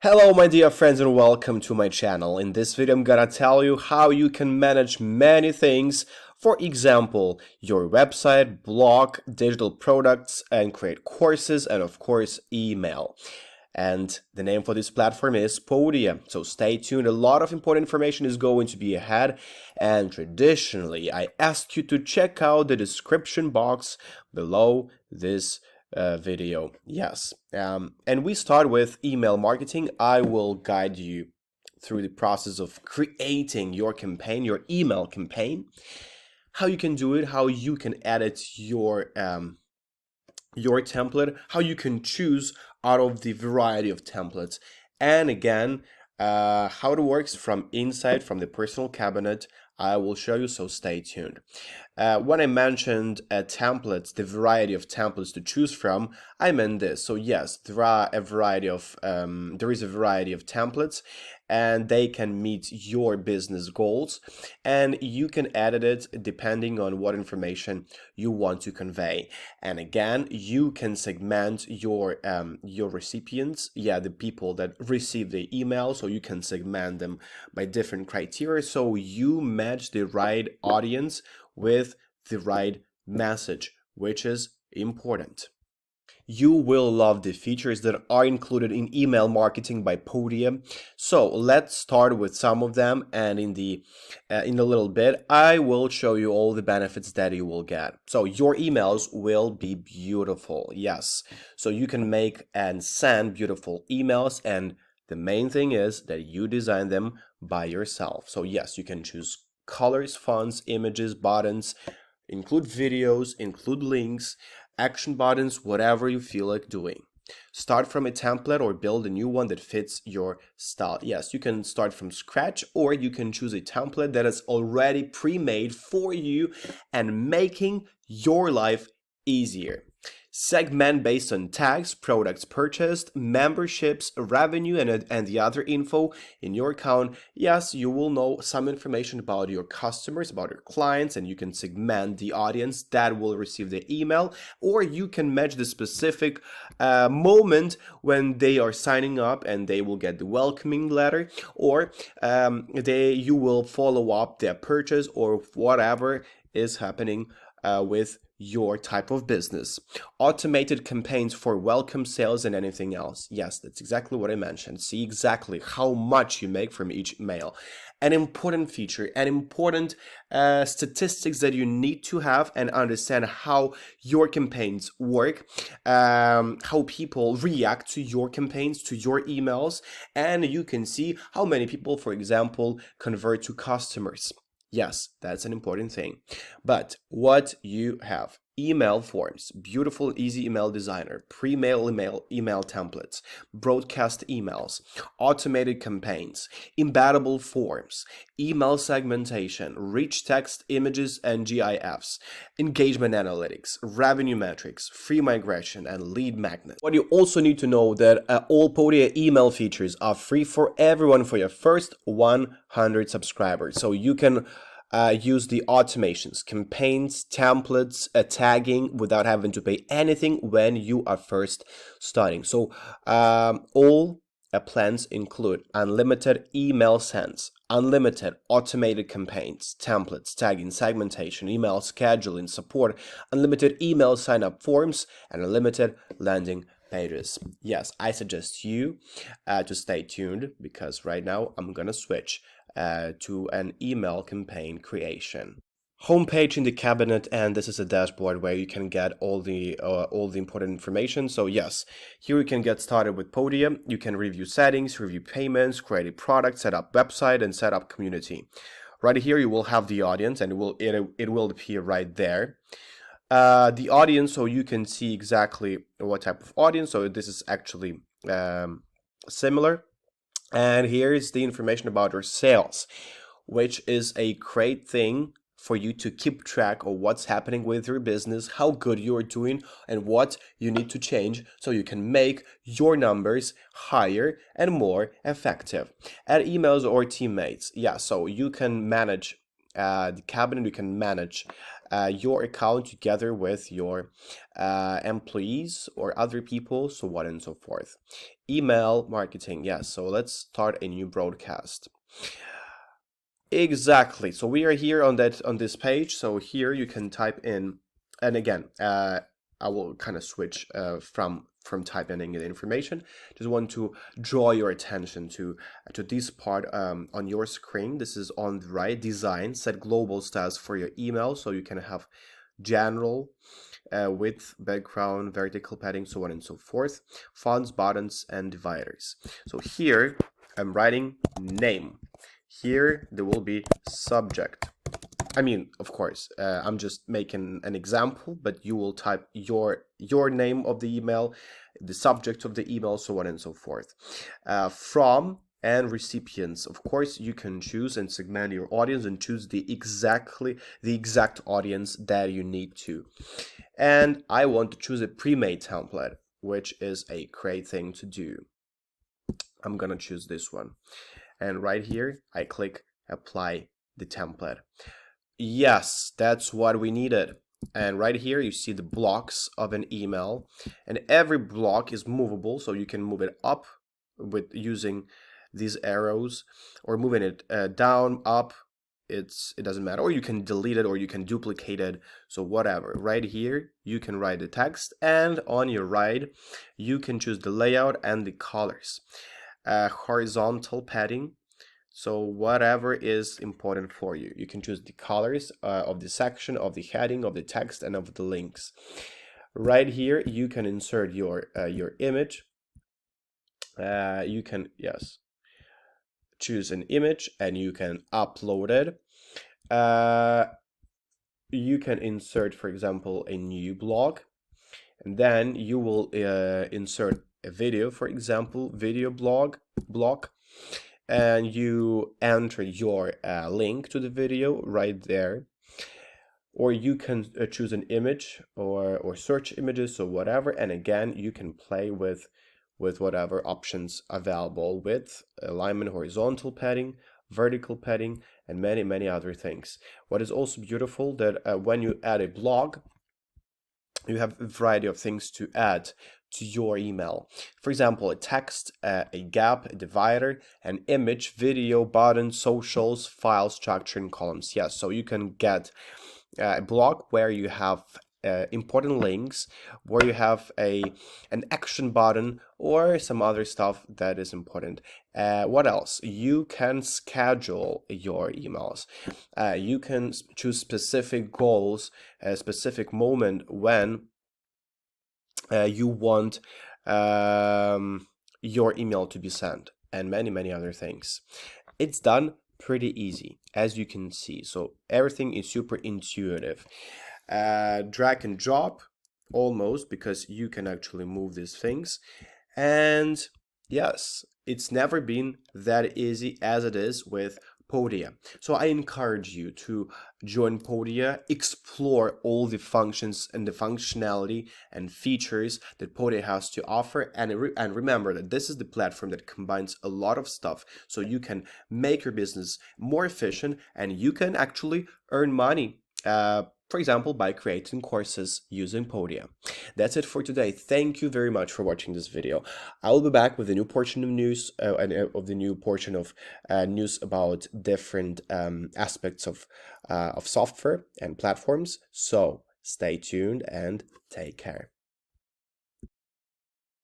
Hello my dear friends and welcome to my channel. In this video I'm gonna tell you how you can manage many things. For example, your website, blog, digital products, and create courses, and of course email. And the name for this platform is Podia. So stay tuned, a lot of important information is going to be ahead. And traditionally I ask you to check out the description box below this video. Yes. And we start with email marketing. I will guide you through the process of creating your campaign, your email campaign, how you can do it, how you can edit your template, how you can choose out of the variety of templates, and again, how it works from inside, from the personal cabinet. I will show you, so stay tuned. When I mentioned templates, the variety of templates to choose from, I meant this. So yes, there is a variety of templates, and they can meet your business goals, and you can edit it depending on what information you want to convey. And again, you can segment your recipients, the people that receive the email, so you can segment them by different criteria, so you match the right audience with the right message, which is important. You will love the features that are included in email marketing by Podia. So let's start with some of them, and in a little bit I will show you all the benefits that you will get. So your emails will be beautiful, yes. So you can make and send beautiful emails, and the main thing is that you design them by yourself. So yes, you can choose colors, fonts, images, buttons, include videos, include links, action buttons, whatever you feel like doing. Start from a template or build a new one that fits your style. Yes, you can start from scratch, or you can choose a template that is already pre-made for you and making your life easier. Segment based on tags, products purchased, memberships, revenue, and the other info in your account. Yes, you will know some information about your customers, about your clients, and you can segment the audience that will receive the email, or you can match the specific moment when they are signing up and they will get the welcoming letter, or you will follow up their purchase or whatever is happening with your type of business. Automated campaigns for welcome sales and anything else. Yes, that's exactly what I mentioned. See exactly how much you make from each mail. An important feature, an important statistics that you need to have and understand how your campaigns work, how people react to your campaigns, to your emails, and you can see how many people, for example, convert to customers. Yes, that's an important thing. But what you have: email forms, beautiful, easy email designer, pre-mail email templates, broadcast emails, automated campaigns, embeddable forms, email segmentation, rich text, images, and GIFs, engagement analytics, revenue metrics, free migration, and lead magnets. What you also need to know that all Podia email features are free for everyone for your first 100 subscribers. So you can use the automations, campaigns, templates, tagging without having to pay anything when you are first starting. So all plans include unlimited email sends, unlimited automated campaigns, templates, tagging, segmentation, email scheduling, support, unlimited email sign-up forms, and unlimited landing pages. Yes, I suggest you to stay tuned, because right now I'm gonna switch to an email campaign creation. Homepage in the cabinet, and this is a dashboard where you can get all the important information. So yes, here you can get started with Podia. You can review settings, review payments, create a product, set up website, and set up community. Right here you will have the audience, and it will appear right there. The audience, so you can see exactly what type of audience. So this is actually similar. And here is the information about your sales, which is a great thing for you to keep track of what's happening with your business, how good you are doing, and what you need to change so you can make your numbers higher and more effective. Add emails or teammates. Yeah, so you can manage the cabinet, you can manage your account together with your employees or other people, so on and so forth. Email marketing, yes. So let's start a new broadcast. Exactly. So we are here on this page. So here you can type in, and again, I will kind of switch from typing in the information. Just want to draw your attention to this part on your screen. This is on the right. Design, set global styles for your email, so you can have general, width, background, vertical padding, so on and so forth. Fonts, buttons, and dividers. So here I'm writing name. Here there will be subject. I mean, of course, I'm just making an example, but you will type your name of the email, the subject of the email, so on and so forth. From and recipients. Of course, you can choose and segment your audience and choose the exact audience that you need to. And I want to choose a pre-made template, which is a great thing to do. I'm gonna choose this one. And right here, I click apply the template. Yes, that's what we needed. And right here, you see the blocks of an email, and every block is movable, so you can move it up with using these arrows, or moving it down, up. It doesn't matter, or you can delete it, or you can duplicate it, so whatever. Right here, you can write the text, and on your right, you can choose the layout and the colors. Horizontal padding. So whatever is important for you, you can choose the colors of the section, of the heading, of the text, and of the links. Right here, you can insert your image. You can, yes, choose an image and you can upload it. You can insert, for example, a new blog, and then you will insert a video, for example, video block, and you enter your link to the video right there. Or you can choose an image or search images or whatever, and again you can play with whatever options available, with alignment, horizontal padding, vertical padding, and many other things. What is also beautiful that when you add a blog, you have a variety of things to add to your email. For example, a text, a gap, a divider, an image, video, button, socials, file structure, and columns. Yes, so you can get a blog where you have important links, where you have an action button or some other stuff that is important. What else? You can schedule your emails. You can choose specific goals, a specific moment when you want your email to be sent, and many other things. It's done pretty easy, as you can see. So everything is super intuitive. Drag and drop almost, because you can actually move these things. And yes, it's never been that easy as it is with Podia. So I encourage you to join Podia, explore all the functions and the functionality and features that Podia has to offer, and remember that this is the platform that combines a lot of stuff, so you can make your business more efficient and you can actually earn money. For example, by creating courses using Podia. That's it for today. Thank you very much for watching this video. I will be back with a new portion of news news about different aspects of software and platforms. So stay tuned and take care.